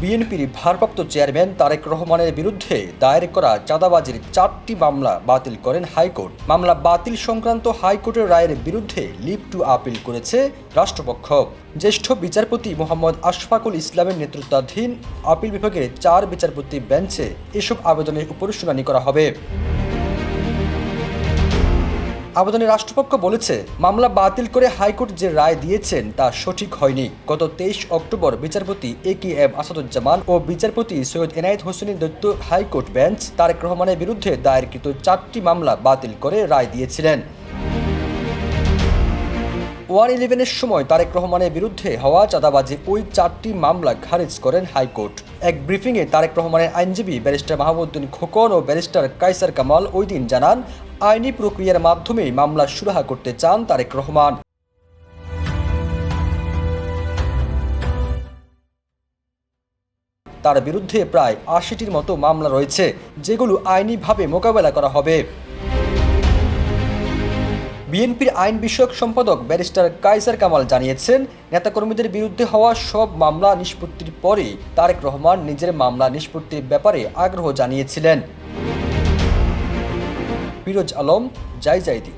বিএনপির ভারপ্রাপ্ত চেয়ারম্যান তারেক রহমানের বিরুদ্ধে দায়ের করা চাঁদাবাজির 4টি মামলা বাতিল করেন হাইকোর্ট। মামলা বাতিল সংক্রান্ত হাইকোর্টের রায়ের বিরুদ্ধে লিভ টু আপিল করেছে রাষ্ট্রপক্ষ। জ্যেষ্ঠ বিচারপতি মোহাম্মদ আশফাকুল ইসলামের নেতৃত্বাধীন আপিল বিভাগের 4 বিচারপতি বেঞ্চে এসব আবেদনের উপর শুনানি করা হবে। আবেদনে রাষ্ট্রপক্ষ বলেছে, মামলা বাতিল করে হাইকোর্ট যে রায় দিয়েছেন তা সঠিক হয়নি। গত 23 অক্টোবর বিচারপতি এ.কে.এম. আসাদুজ্জামান ও বিচারপতি সৈয়দ এনায়েত হোসেনের দ্বৈত হাইকোর্ট বেঞ্চ তারেক রহমানের বিরুদ্ধে দায়েরকৃত 4টি মামলা বাতিল করে রায় দিয়েছিলেন। 111-এর সময় তারেক রহমানের বিরুদ্ধে হওয়া চাঁদাবাজির ওই 4টি মামলা খারিজ করেন হাইকোর্ট। এক ব্রিফিংয়ে তারেক রহমানের আইনজীবী ব্যারিস্টার মাহমুদুদ্দিন খোকন ও ব্যারিস্টার কায়সার কামাল ওই দিন জানান, আইনি প্রক্রিয়ার মাধ্যমেই মামলা সুরাহা করতে চান তারেক রহমান। তার বিরুদ্ধে প্রায় 80টির মতো মামলা রয়েছে, যেগুলো আইনিভাবে মোকাবেলা করা হবে। বিএনপির আইন বিষয়ক সম্পাদক ব্যারিস্টার কায়সার কামাল জানিয়েছেন, নেতাকর্মীদের বিরুদ্ধে হওয়া সব মামলা নিষ্পত্তির পরে তারেক রহমান নিজের মামলা নিষ্পত্তির ব্যাপারে আগ্রহ জানিয়েছিলেন। ফিরোজ আলম, জাইজাইদি।